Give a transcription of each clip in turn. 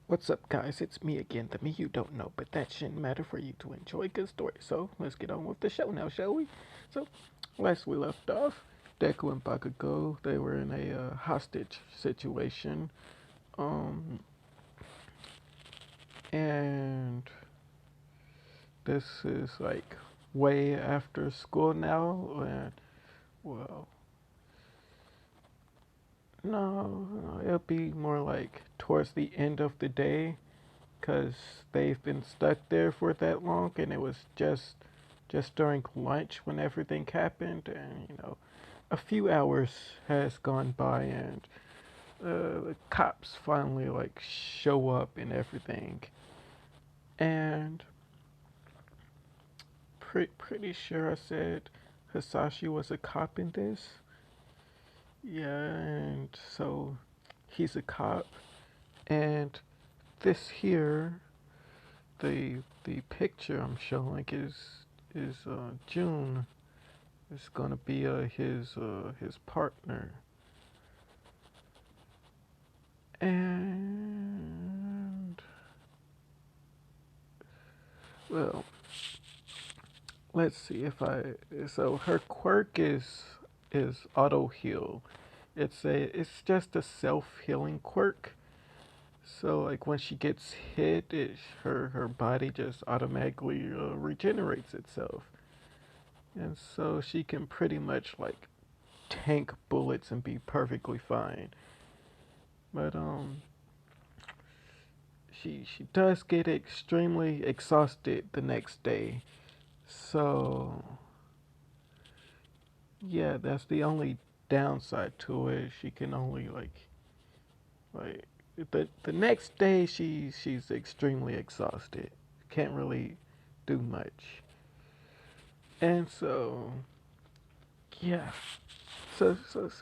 What's up, guys? It's me again, the me you don't know, but that shouldn't matter for you to enjoy good stories. So let's get on with the show now, shall we? So, last we left off, Deku and Bakugo, they were in a hostage situation, um, and this is like way after school now, and well, no, it'll be more like towards the end of the day, because they've been stuck there for that long, and it was just during lunch when everything happened, and a few hours has gone by, and the cops finally like show up and everything, and pretty sure I said Hisashi was a cop in this. Yeah, and so he's a cop, and this here, the picture I'm showing is June. It's gonna be his partner, and well, let's see if I. So her quirk is auto heal. It's just a self healing quirk. So like when she gets hit, her body just automatically regenerates itself, and so she can pretty much like tank bullets and be perfectly fine. But she does get extremely exhausted the next day. So yeah, that's the only downside to it. She can only like the next day she's extremely exhausted. Can't really do much. And so yeah. So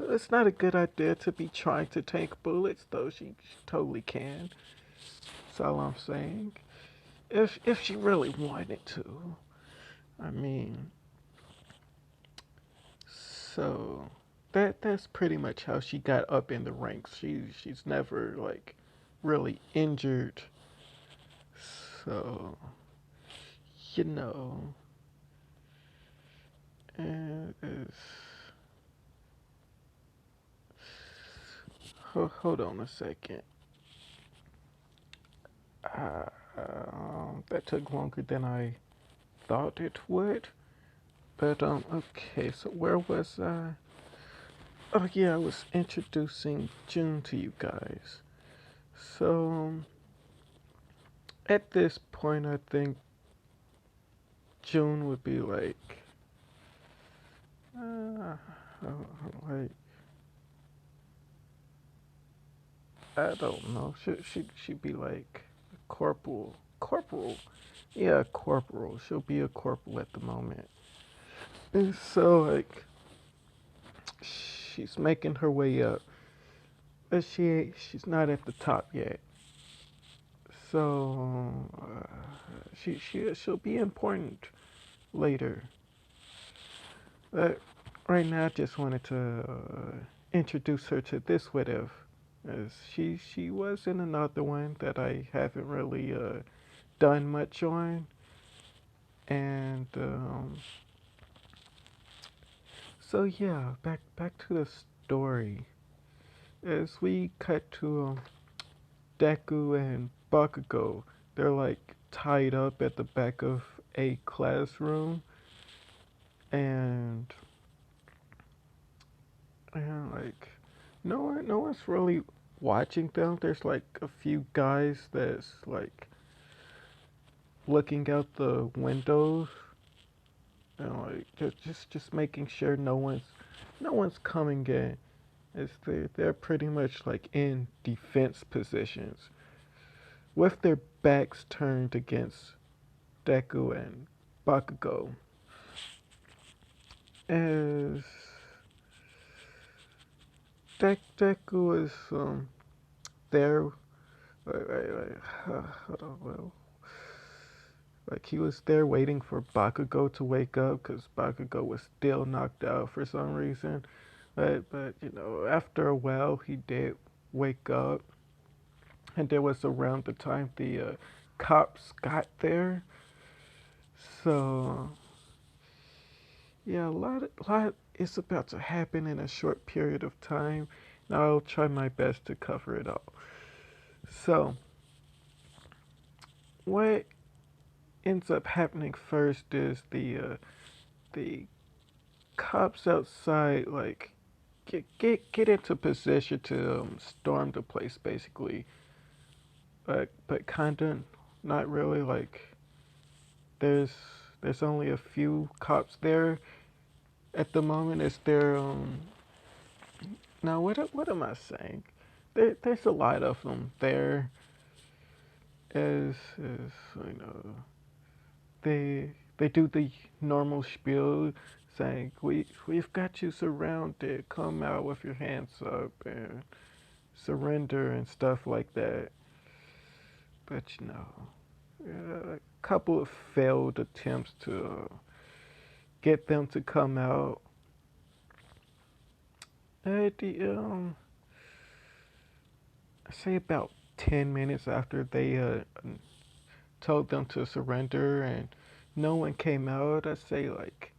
it's not a good idea to be trying to tank bullets, though she totally can. That's all I'm saying. If she really wanted to. I mean, so that's pretty much how she got up in the ranks. She's never like really injured. So you know, and hold on a second. That took longer than I thought it would. But okay. So where was I? Oh yeah, I was introducing June to you guys. So at this point, I think June would be uh, like I don't know. She'd be like a corporal? Yeah, corporal. She'll be a corporal at the moment. And so like she's making her way up, but she's not at the top yet. So she'll be important later. But right now, I just wanted to introduce her to this widow, as she was in another one that I haven't really done much on, and so yeah, back to the story. As we cut to Deku and Bakugo, they're like tied up at the back of a classroom, and like no one's really watching them. There's like a few guys that's like looking out the windows and like just making sure no one's coming in. It's they're pretty much like in defense positions with their backs turned against Deku and Bakugo. As Deku is there, hold on, well, like he was there waiting for Bakugo to wake up because Bakugo was still knocked out for some reason. But after a while he did wake up, and there was around the time the cops got there. So yeah, a lot is about to happen in a short period of time, and I'll try my best to cover it all. So what ends up happening first is the cops outside like get into position to storm the place basically, but kinda not really. Like there's there's only a few cops there at the moment. Is there now what am I saying? There's a lot of them there. As you know, they do the normal spiel saying we've got you surrounded. Come out with your hands up and surrender and stuff like that. But you know, a couple of failed attempts to get them to come out. At the I say about 10 minutes after they told them to surrender and no one came out, I say like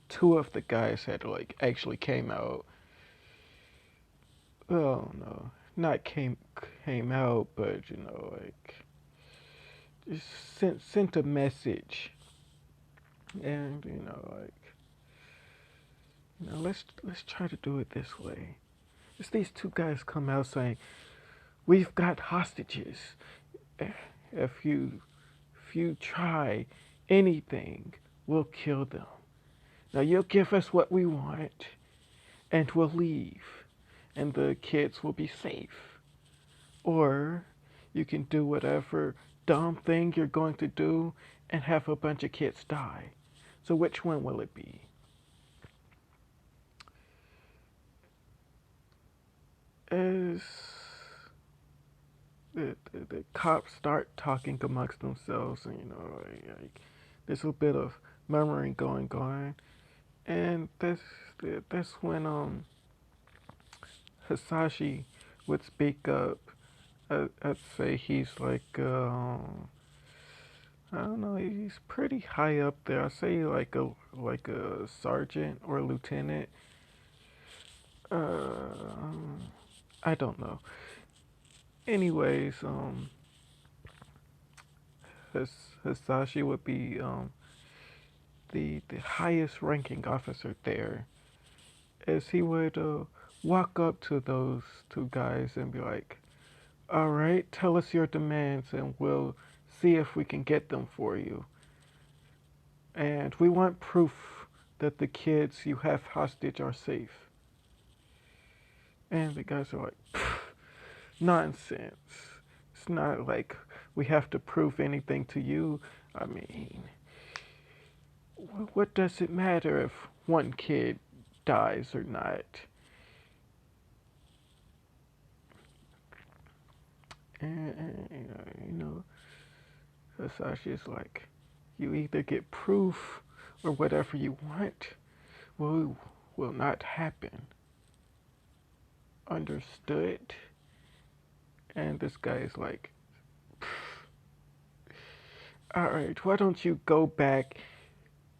two of the guys had like actually came out. Oh no, not came out, but you know like just sent a message, and you know like let's try to do it this way. Just these two guys come out saying we've got hostages. If you try anything, we'll kill them. Now you'll give us what we want, and we'll leave, and the kids will be safe. Or you can do whatever dumb thing you're going to do and have a bunch of kids die. So which one will it be? As the cops start talking amongst themselves, and you know, like, there's a bit of murmuring going on, and that's when Hisashi would speak up. I'd say he's like I don't know, he's pretty high up there. I say like a sergeant or a lieutenant. Uh, I don't know. Anyways, Hisashi would be the highest ranking officer there, as he would walk up to those two guys and be like, "All right, tell us your demands, and we'll see if we can get them for you. And we want proof that the kids you have hostage are safe." And the guys are like, nonsense. It's not like we have to prove anything to you. I mean, what does it matter if one kid dies or not? And Sasha's like, you either get proof or whatever you want will not happen. Understood? And this guy is like, all right, why don't you go back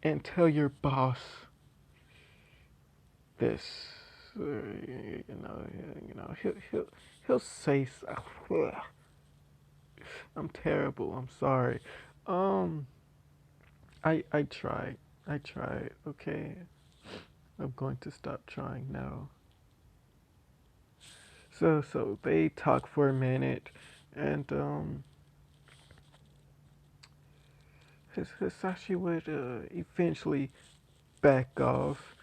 and tell your boss this? He'll say, I'm terrible. I'm sorry. Um, I tried. I tried. Okay, I'm going to stop trying now. So they talk for a minute, and Hisashi would eventually back off.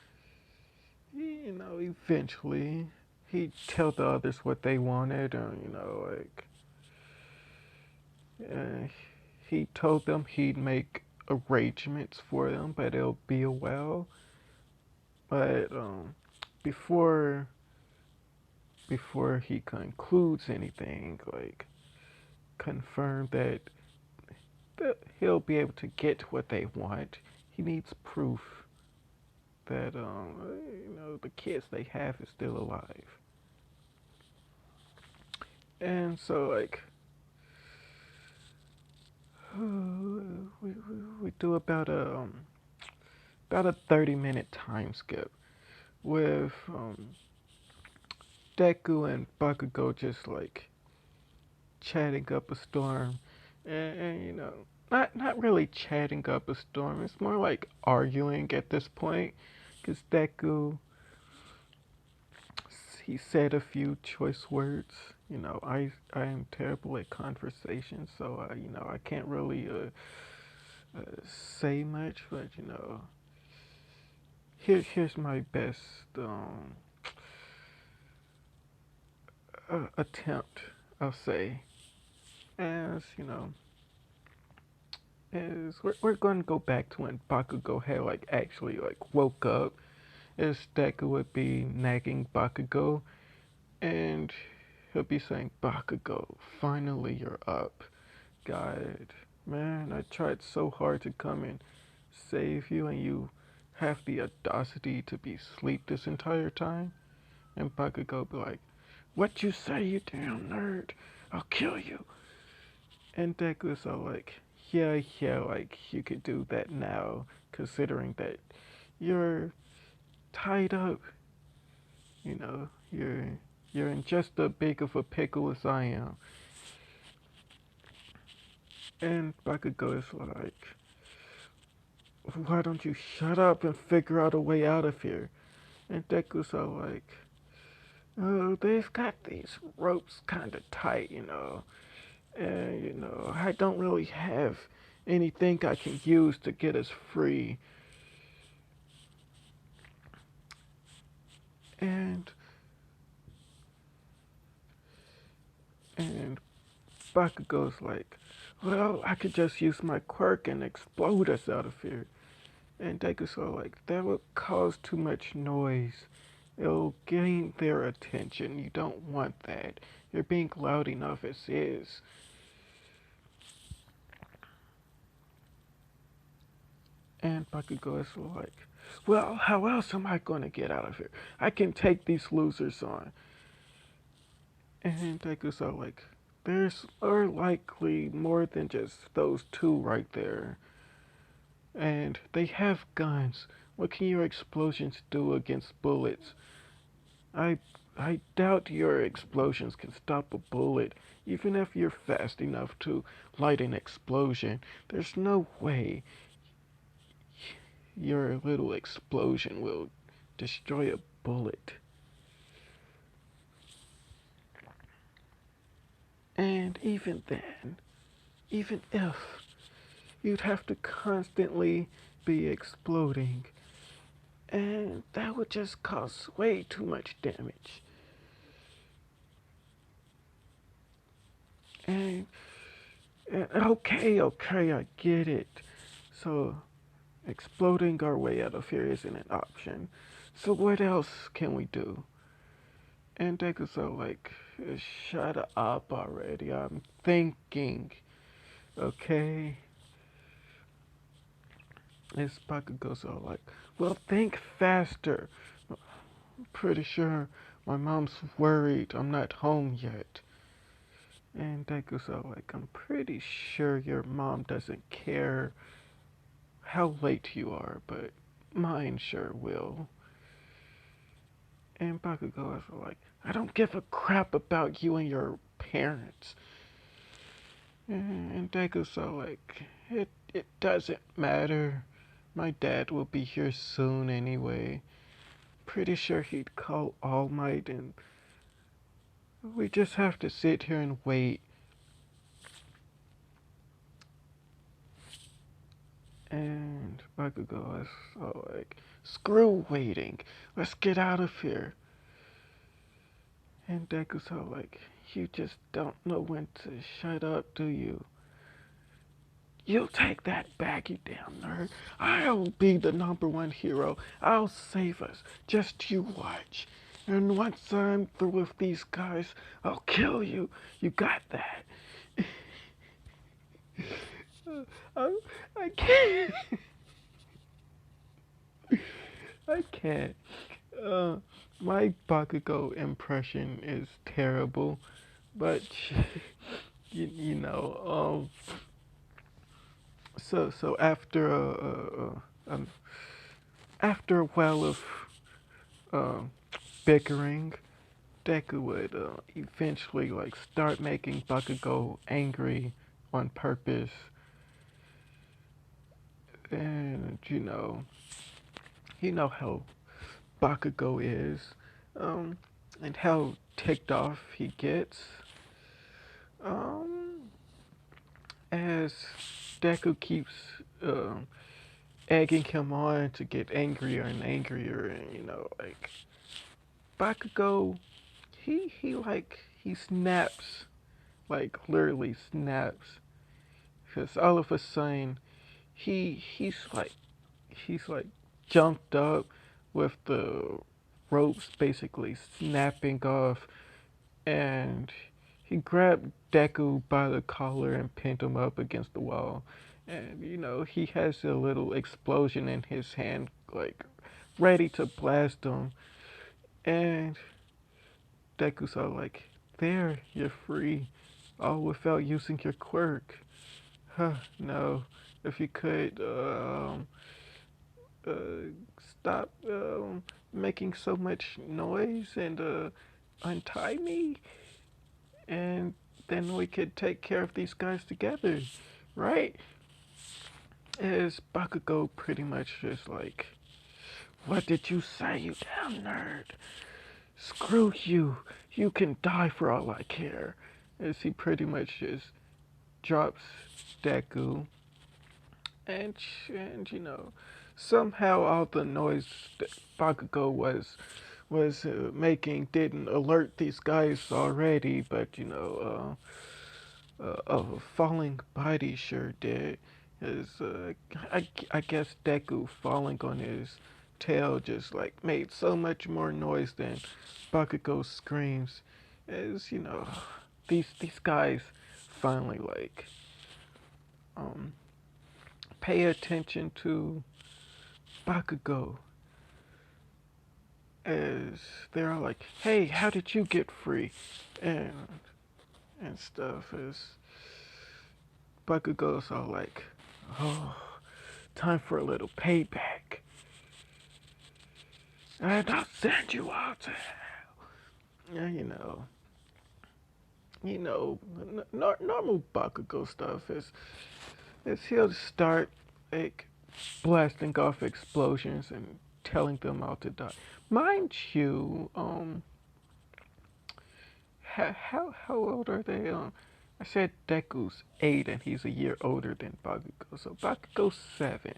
Eventually he'd tell the others what they wanted, and like he told them he'd make arrangements for them, but it'll be a while. But before before he concludes anything, like confirm that he'll be able to get what they want, he needs proof that the kids they have is still alive. And so like do about a 30-minute time skip with Deku and Bakugo just like chatting up a storm, and not really chatting up a storm. It's more like arguing at this point, because Deku he said a few choice words. I am terrible at conversation, so I can't really say much. But here's my best attempt. I'll say, as is we're going to go back to when Bakugo had like actually like woke up. As Deku would be nagging Bakugo, and he'll be saying, "Bakugo, finally you're up. God, man, I tried so hard to come and save you, and you have the audacity to be asleep this entire time." And Bakugo be like, "What you say, you damn nerd? I'll kill you." And Deku's all like, "Yeah, yeah, like you could do that now, considering that you're tied up. You're in just as big of a pickle as I am." And Bakugo is like, "Why don't you shut up and figure out a way out of here?" And Deku's all like, "Oh, they've got these ropes kind of tight, and I don't really have anything I can use to get us free." And and Bakugo's like, "Well, I could just use my quirk and explode us out of here." And Deku's all like, "That would cause too much noise. It'll gain their attention. You don't want that. You're being loud enough as is." And Bakugo is like, "Well, how else am I going to get out of here? I can take these losers on." And Deku's all like, "There's are likely more than just those two right there. And they have guns. What can your explosions do against bullets? I I doubt your explosions can stop a bullet, even if you're fast enough to light an explosion. There's no way your little explosion will destroy a bullet. And even then, even if, you'd have to constantly be exploding, and that would just cause way too much damage. And, and okay, okay, I get it. So exploding our way out of here isn't an option. So what else can we do?" And Deku's all like, "Shut up already. I'm thinking, okay?" And Bakugo's all like, "Well, think faster. I'm pretty sure my mom's worried I'm not home yet." And Deku's all like, "I'm pretty sure your mom doesn't care how late you are, but mine sure will." And Bakugo is like, "I don't give a crap about you and your parents." And Deku's all like, it doesn't matter. My dad will be here soon anyway. Pretty sure he'd call All Might, and we just have to sit here and wait." And Bakugo is all like, "Screw waiting. Let's get out of here." And Deku's all like, "You just don't know when to shut up, do you? You'll take that back, you damn nerd. I'll be the #1 hero. I'll save us. Just you watch. And once I'm through with these guys, I'll kill you. You got that?" I, I can't. I can't. Uh, my Bakugo impression is terrible, but you know, So um, after a while of uh, bickering, Deku would eventually like start making Bakugo angry on purpose, and you know how Bakugo is, um, and how ticked off he gets. Um, as Deku keeps um egging him on to get angrier and angrier, and like Bakugo, he snaps, like literally snaps, because all of a sudden he's like jumped up with the ropes basically snapping off, and he grabbed Deku by the collar and pinned him up against the wall. And he has a little explosion in his hand, like ready to blast him. And Deku's all like, "There, you're free, all without using your quirk." Huh, no. If you could, stop making so much noise and untie me, and then we could take care of these guys together, right? As Bakugo pretty much just like, "What did you say, you damn nerd? Screw you. You can die for all I care." As he pretty much just drops Deku, and somehow all the noise that Bakugo was making didn't alert these guys already, but a falling body sure did. His, I guess Deku falling on his tail just like made so much more noise than Bakugo's screams. As these guys finally like um pay attention to Bakugo, as they're all like, "Hey, how did you get free?" and stuff. As Bakugo's all like, "Oh, time for a little payback, and I'll send you all to hell." Yeah, you know, normal Bakugo stuff is he'll start like blasting off explosions and telling them all to die. Mind you, how old are they? I said Deku's 8 and he's a year older than Bakugo, so Bakugo's 7.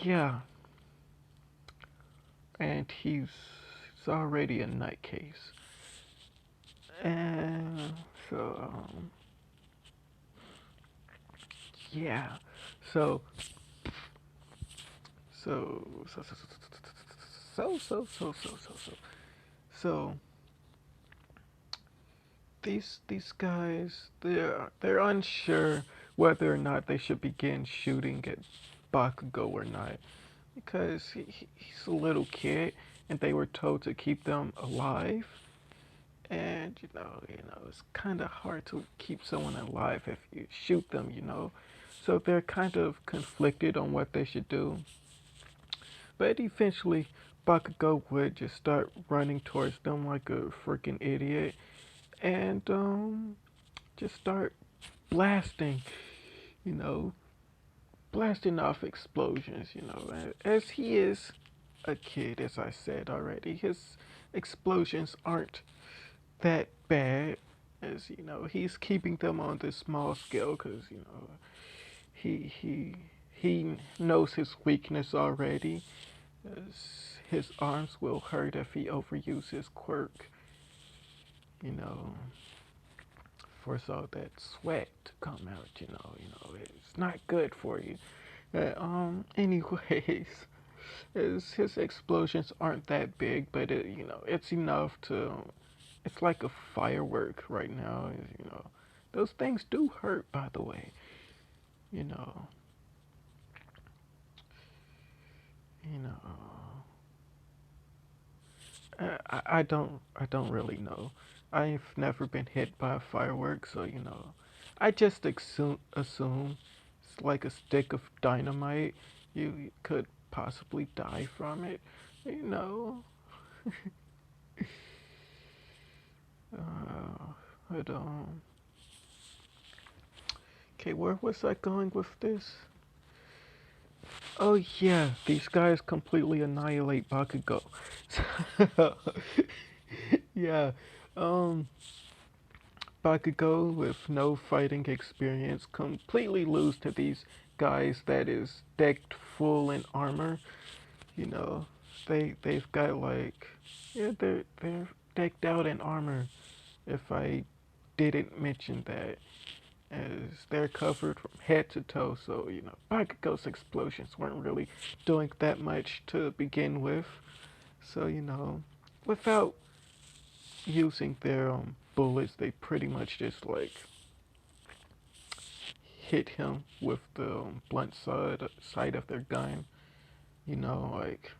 Yeah, and he's already a nutcase. And so, yeah. So, so, so, so, so, these guys, they're unsure whether or not they should begin shooting at Bakugo or not, because he's a little kid, and they were told to keep them alive. And it's kind of hard to keep someone alive if you shoot them. So they're kind of conflicted on what they should do. But eventually, Bakugo would just start running towards them like a freaking idiot, and just start blasting, you know, blasting off explosions. As he is a kid, as I said already, his explosions aren't that bad, as he's keeping them on this small scale because he he he knows his weakness already, as his arms will hurt if he overuses quirk, you know force all that sweat to come out. It's not good for you. Anyways, his explosions aren't that big, but it's enough to. It's like a firework right now. Those things do hurt, by the way. You know, you know. I don't really know. I've never been hit by a firework, so I just assume like a stick of dynamite. You could possibly die from it. You know. But okay, where was I going with this? Oh yeah, these guys completely annihilate Bakugo. Yeah, um, Bakugo with no fighting experience completely lose to these guys that is decked full in armor. You know, they've got like, yeah, they're decked out in armor. If I didn't mention that, as they're covered from head to toe, so you know, Bakugo's explosions weren't really doing that much to begin with. So you know, without using their bullets, they pretty much just like hit him with the blunt side of their gun. You know, like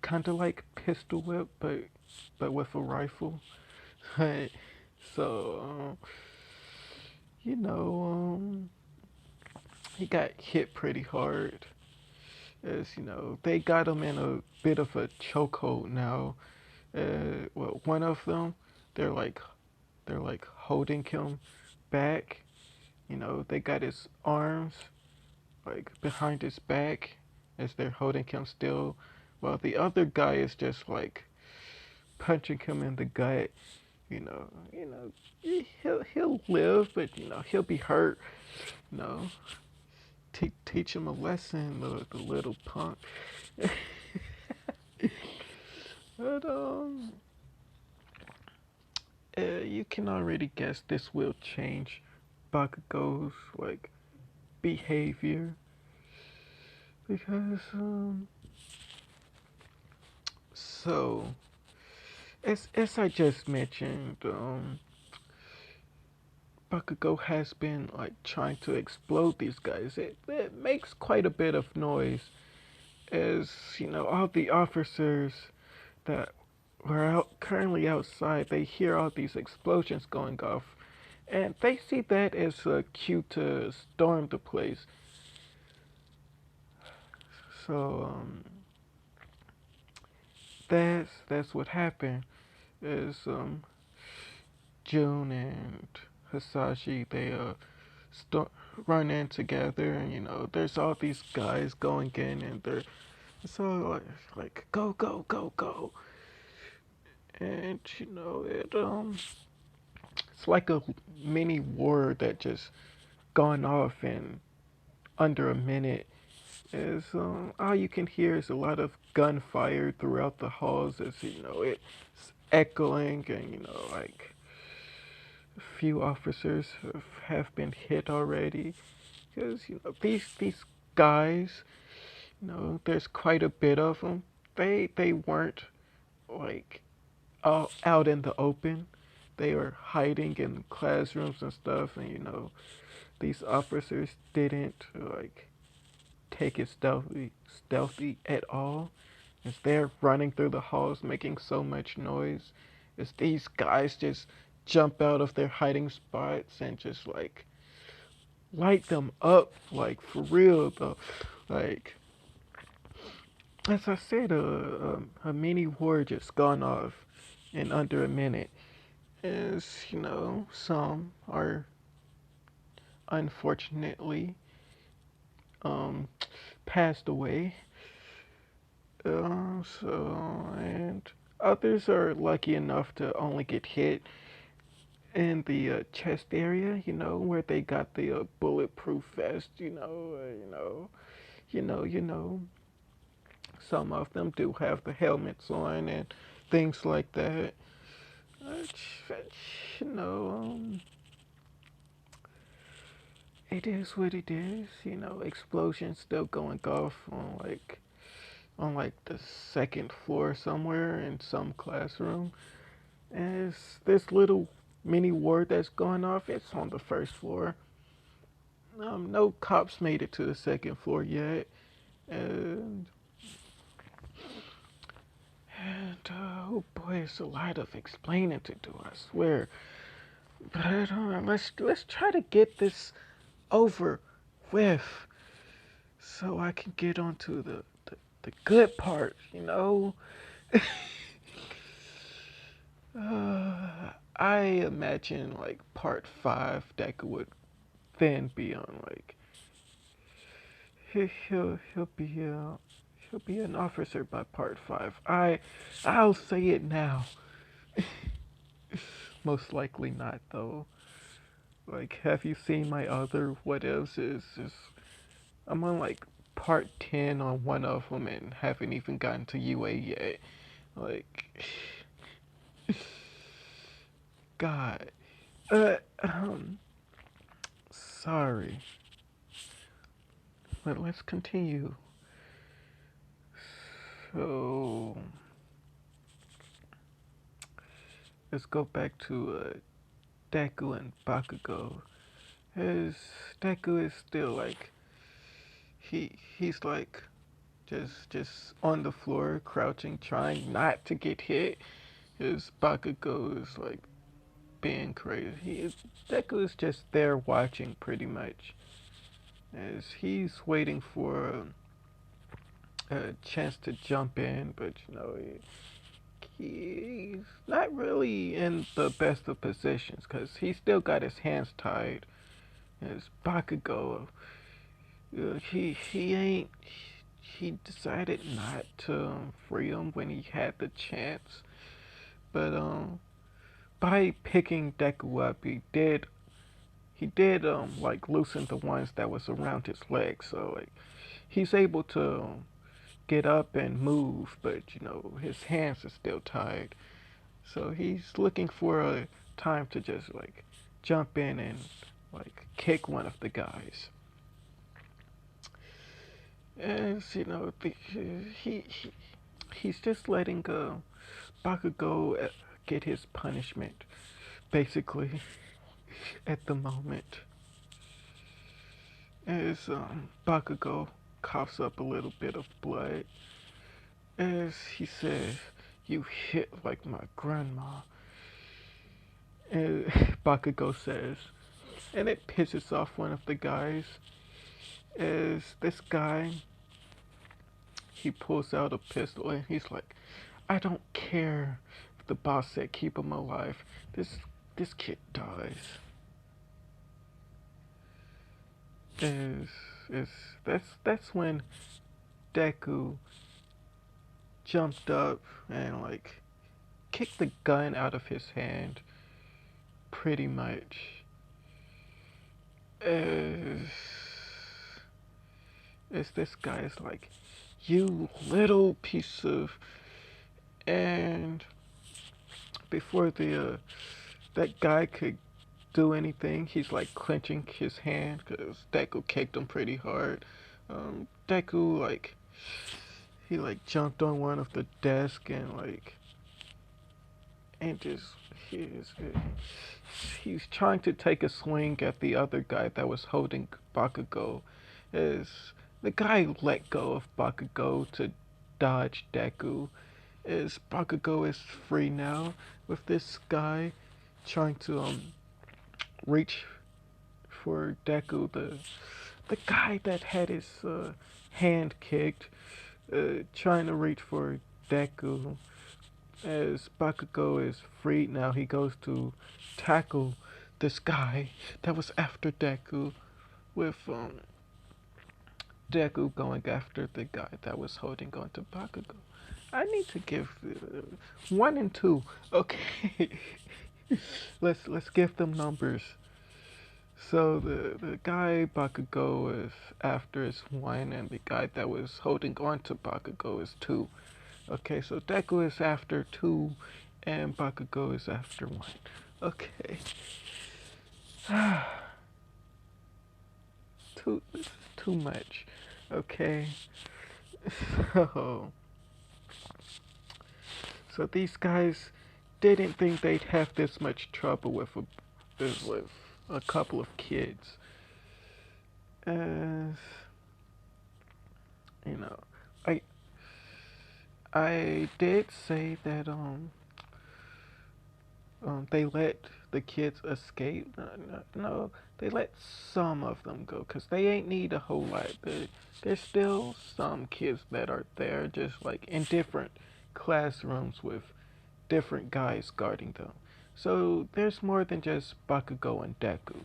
kind of like pistol whip, but with a rifle. So you know, he got hit pretty hard. As you know, they got him in a bit of a chokehold now. Well, one of them, they're like they're like holding him back. You know, they got his arms like behind his back as they're holding him still, while the other guy is just like punching him in the gut. He'll live, but you know he'll be hurt. You know, teach him a lesson, the little punk. But you can already guess this will change Bakugo's like behavior because so as I just mentioned, Bakugo has been like trying to explode these guys. It makes quite a bit of noise, as you know, all the officers that were currently outside, they hear all these explosions going off, and they see that as a cue to storm the place. So that's what happened. Is June and Hisashi, they start run in together, and you know there's all these guys going in, and they're so like go go go go, and you know it's like a mini war that just gone off in under a minute. Is all you can hear is a lot of gunfire throughout the halls, as you know it's echoing, and you know like a few officers have been hit already, because you know these guys, you know, there's quite a bit of them. They weren't like out in the open. They were hiding in classrooms and stuff, and you know these officers didn't like take it stealthy at all. As they're running through the halls making so much noise, as these guys just jump out of their hiding spots and just like light them up, like for real though. Like as I said, a mini war just gone off in under a minute. As you know, some are unfortunately um, passed away. And others are lucky enough to only get hit in the chest area, you know, where they got the bulletproof vest, you know. Some of them do have the helmets on and things like that. You know, it is what it is. You know, explosions still going off on like the second floor somewhere in some classroom. And it's this little mini war that's going off. It's on the first floor. No cops made it to the second floor yet, and oh boy, it's a lot of explaining to do. I swear. But let's try to get this over with so I can get onto the good part, you know? I imagine like part five Deku would then be on like he'll be an officer by part five. I'll say it now. Most likely not though. Like, have you seen my other what ifs? Is I'm on like part 10 on one of them and haven't even gotten to UA yet. Like, God. Sorry. But let's continue. So, let's go back to Deku and Bakugo. His Deku is still like he's like just on the floor crouching, trying not to get hit. His Bakugo is like being crazy. Deku is just there watching pretty much, as he's waiting for a chance to jump in, but you know he's not really in the best of positions because he still got his hands tied. His Bakugo, he ain't. He decided not to free him when he had the chance, but by picking Deku up, he did like loosen the ones that was around his legs, so like he's able to get up and move, but you know his hands are still tied. So he's looking for a time to just like jump in and like kick one of the guys. As you know, he he's just letting Bakugo get his punishment, basically, at the moment. As Bakugo coughs up a little bit of blood, as he says, "You hit like my grandma." And Bakugo says, and it pisses off one of the guys. As this guy, he pulls out a pistol and he's like, "I don't care if the boss said keep him alive. This kid dies." Is is that's when Deku jumped up and like kicked the gun out of his hand, pretty much. As as this guy is like, "You little piece of," and before the that guy could do anything, he's like clenching his hand because Deku kicked him pretty hard. Deku like he like jumped on one of the desk and like and just he's he's trying to take a swing at the other guy that was holding Bakugo. As the guy let go of Bakugo to dodge Deku. As Bakugo is free now with this guy trying to reach for Deku, the guy that had his hand kicked, trying to reach for Deku. As Bakugo is freed now, he goes to tackle this guy that was after Deku, with Deku going after the guy that was holding on to Bakugo. I need to give 1 and 2. Okay, let's give them numbers. So the guy Bakugo is after is 1, and the guy that was holding on to Bakugo is 2. Okay, so Deku is after 2, and Bakugo is after 1. Okay. This is too much. Okay. So, so these guys didn't think they'd have this much trouble with a couple of kids. As you know, I I did say that they let the kids escape. No, they let some of them go because they ain't need a whole lot. There's still some kids that are there, just like in different classrooms with different guys guarding them. So there's more than just Bakugo and Deku.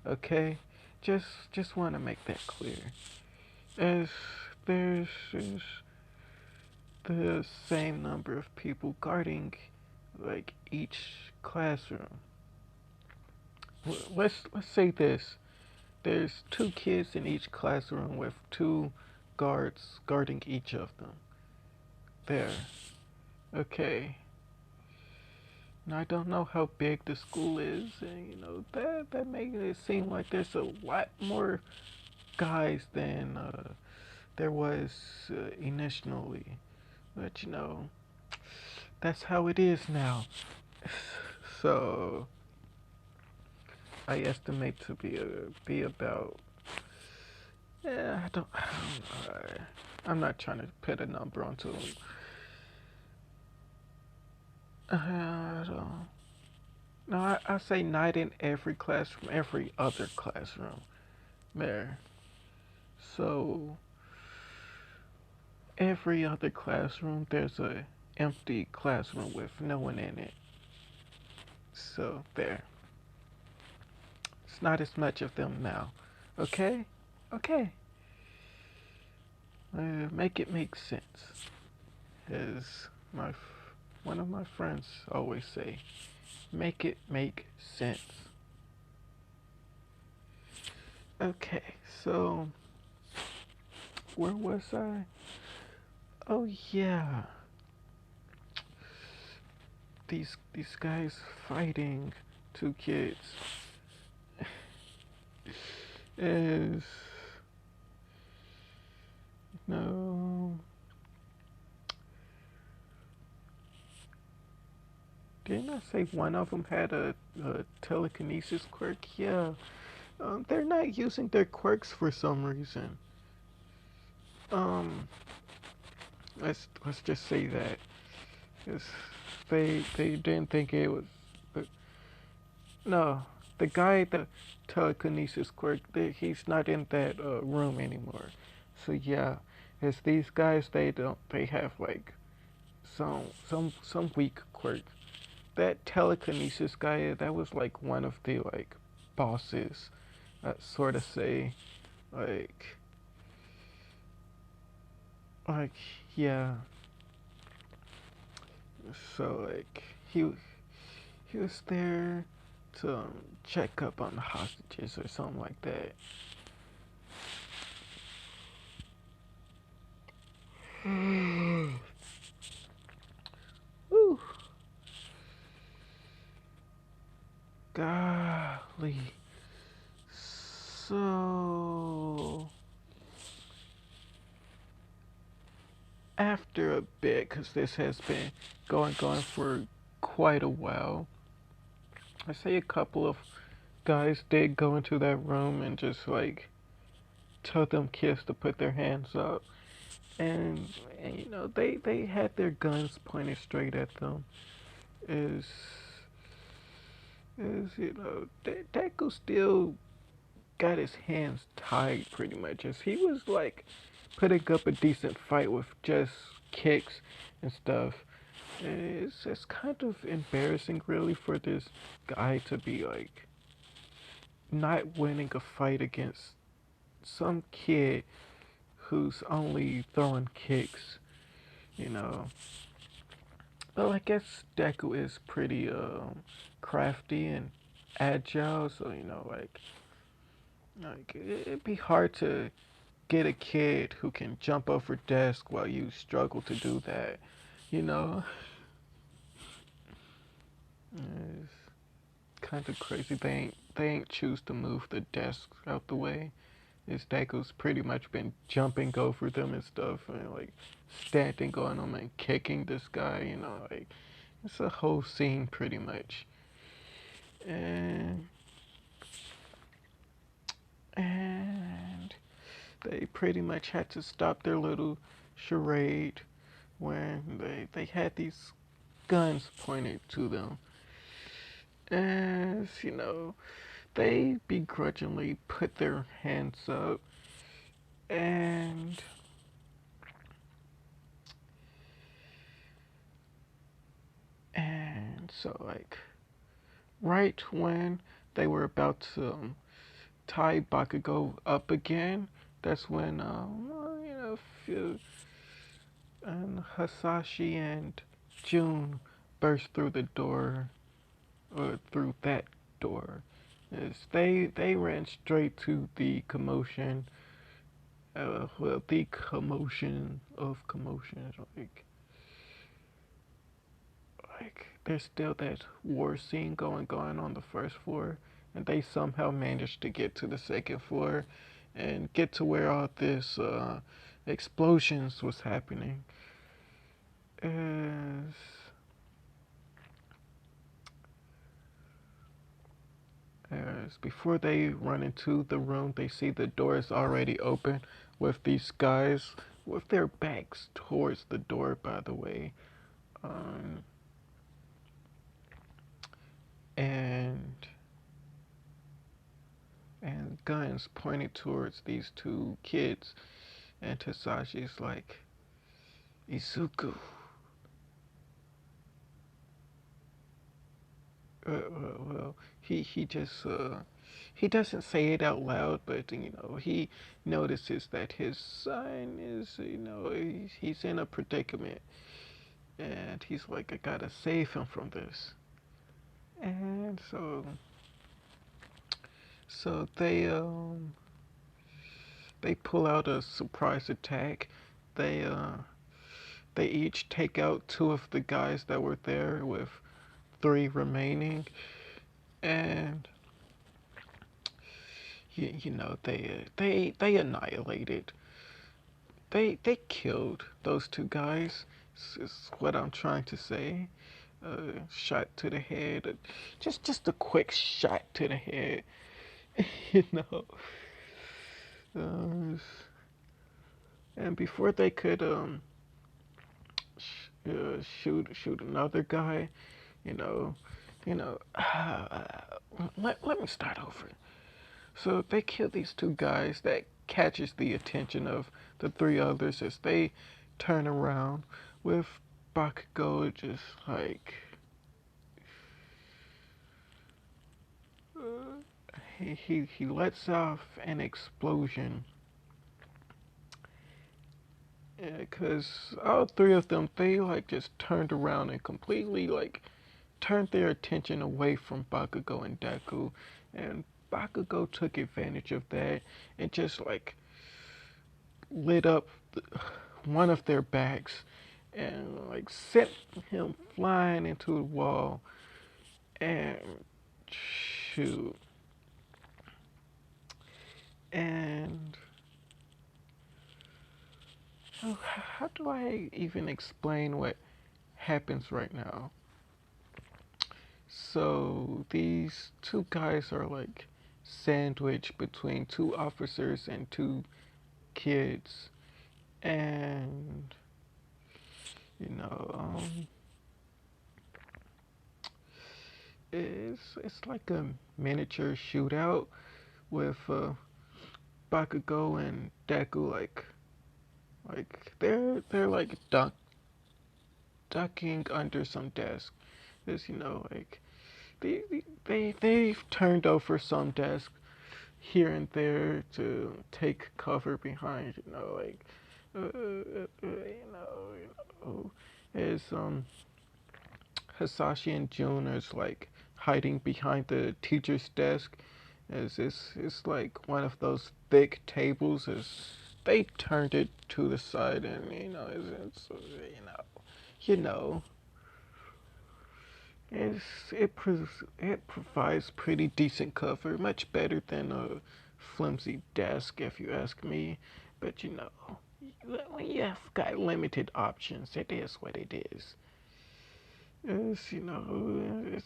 Okay, just want to make that clear. As there's the same number of people guarding like each classroom. Let's say this. There's two kids in each classroom with two guards guarding each of them. There. Okay. Now I don't know how big the school is, and that makes it seem like there's a lot more guys than there was initially. But that's how it is now. So I estimate to be about. Yeah, I'm not trying to put a number onto them. I don't. No, I say not in every classroom, every other classroom. There. So every other classroom, there's a empty classroom with no one in it. So there. It's not as much of them now. Okay? Okay. Make it make sense. As one of my friends always say, make it make sense. Okay, so where was I? Oh yeah, these guys fighting two kids is no. Didn't I say one of them had a telekinesis quirk? Yeah. They're not using their quirks for some reason. Um, let's just say that 'cause they didn't think it was. But no, the guy that telekinesis quirk, he's not in that room anymore. So yeah, it's these guys. They have like some weak quirk. That telekinesis guy, that was like one of the like bosses. That sort of say like like yeah. So like he was there to check up on the hostages or something like that. Whew. Golly. So after a bit, because this has been going for quite a while, I say a couple of guys did go into that room and just like tell them kids to put their hands up, and they had their guns pointed straight at them. Is Deku still got his hands tied pretty much, as he was like putting up a decent fight with just kicks and stuff. It's kind of embarrassing, really, for this guy to be like not winning a fight against some kid who's only throwing kicks, you know. Well, I guess Deku is pretty crafty and agile, so it'd be hard to get a kid who can jump over desk while you struggle to do that, you know. It's kind of crazy. They ain't choose to move the desks out the way. His Deku's pretty much been jumping over them and stuff, and like standing on them and kicking this guy. Like it's a whole scene pretty much. And and they pretty much had to stop their little charade when they had these guns pointed to them. as they begrudgingly put their hands up, and so like right when they were about to tie Bakugo up again, that's when and Hasashi and June burst through the door, or through that door. Yes, they ran straight to the commotion. Well, the commotion of commotions. Like there's still that war scene going on the first floor, and they somehow managed to get to the second floor, and get to where all this explosions was happening. As As before they run into the room, they see the door is already open with these guys with their backs towards the door, by the way. Um, and guns pointed towards these two kids. And Tasashi's like, Izuku. Well, he just he doesn't say it out loud, but he notices that his son is he's in a predicament, and he's like, I gotta save him from this. And so they pull out a surprise attack. They they each take out two of the guys that were there, with three remaining, and they annihilated. They killed those two guys. Is what I'm trying to say. Shot to the head, just a quick shot to the head. you know. Uh, and before they could shoot another guy, you know, let me start over. So they kill these two guys. That catches the attention of the three others as they turn around, with Bakugo just like he lets off an explosion, because all three of them, they like just turned around and completely like turned their attention away from Bakugo and Deku, and Bakugo took advantage of that and just like lit up one of their backs and like sent him flying into the wall. And shoot, and how do I even explain what happens right now? So these two guys are like sandwiched between two officers and two kids, and you know, it's like a miniature shootout with Bakugo and Deku, they're like ducking under some desk. Cause like they've turned over some desk here and there to take cover behind, as Hasashi and June is like hiding behind the teacher's desk, as it's like one of those thick tables, as they turned it to the side, and it's you know it's, it provides pretty decent cover, much better than a flimsy desk, if you ask me. But when you have got limited options, it is what it is. It's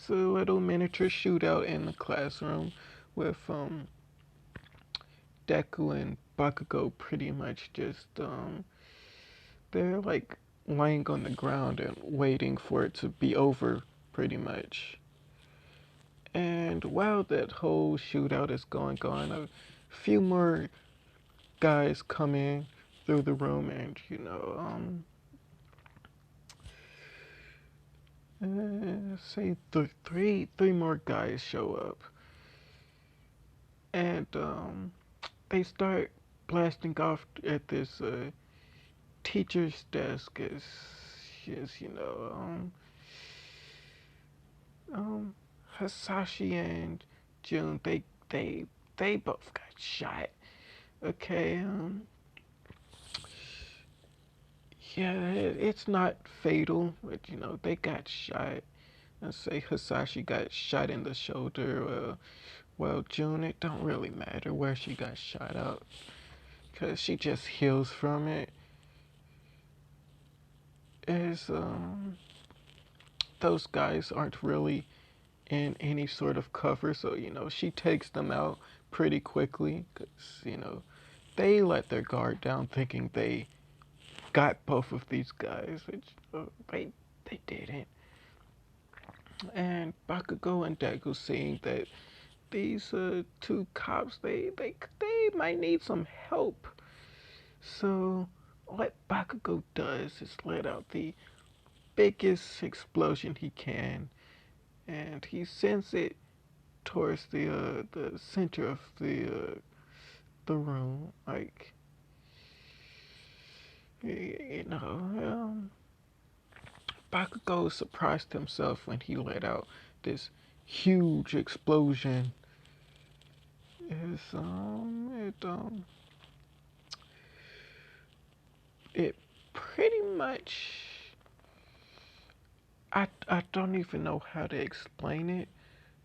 a little miniature shootout in the classroom, with Deku and Bakugo pretty much just they're like lying on the ground and waiting for it to be over, pretty much. And while that whole shootout is going on, a few more guys come in through the room, and say three more guys show up, and they start blasting off at this teacher's desk as um, Hasashi and June, they they both got shot. Okay, yeah, it's not fatal, but they got shot. Let's say Hasashi got shot in the shoulder. Well, June, it don't really matter where she got shot out, cause she just heals from it. As those guys aren't really in any sort of cover, so she takes them out pretty quickly, cause they let their guard down, thinking they got both of these guys, which they didn't. And Bakugo and Deku seeing that these two cops they might need some help. So what Bakugo does is let out the biggest explosion he can, and he sends it towards the center of the room, like Bakugo surprised himself when he let out this huge explosion. Is it pretty much, I don't even know how to explain it,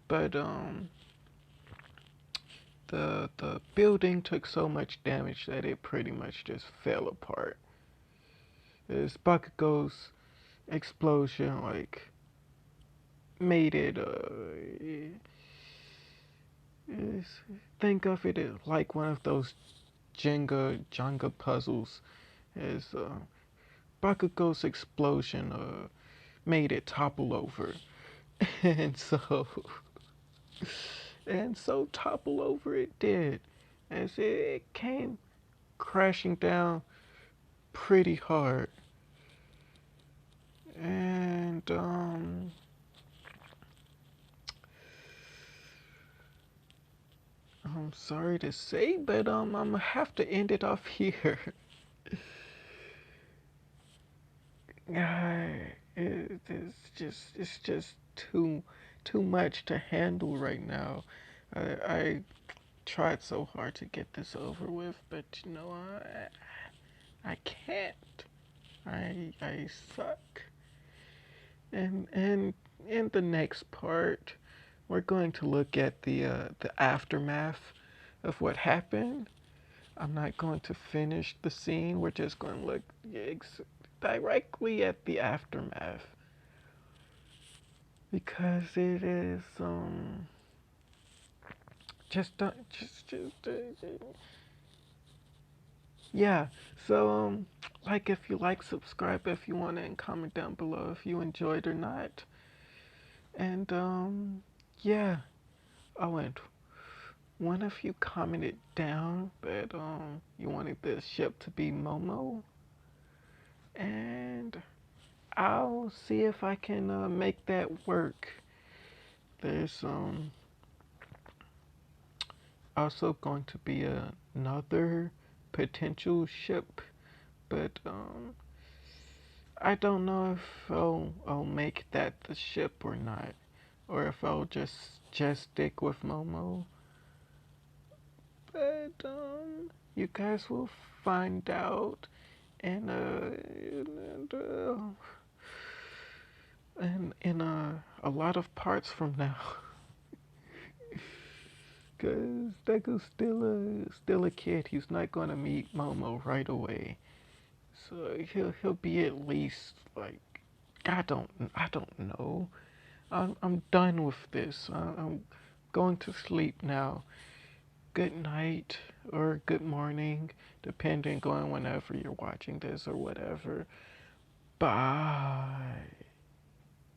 but the building took so much damage that it pretty much just fell apart. This Bakugo's explosion like made it think of it as like one of those Jenga puzzles. As Bakugo's explosion made it topple over, and so topple over it did, as it came crashing down pretty hard. And I'm sorry to say, but I'm gonna have to end it off here. It's just too much to handle right now. I tried so hard to get this over with, but I can't. I suck. And in the next part, we're going to look at the aftermath of what happened. I'm not going to finish the scene. We're just going to look directly at the aftermath, because it is just yeah. So like, if you like, subscribe if you want, and comment down below if you enjoyed or not. And yeah. Oh, and one of you commented down that you wanted the ship to be Momo, and I'll see if I can make that work. There's also going to be another potential ship, but I don't know if I'll make that the ship or not, or if I'll just stick with Momo. But you guys will find out, and in a lot of parts from now. Cause Deku's still a kid. He's not gonna meet Momo right away. So he'll be at least like, I don't know. I'm done with this. I'm going to sleep now. Good night or good morning, depending on whenever you're watching this or whatever. Bye.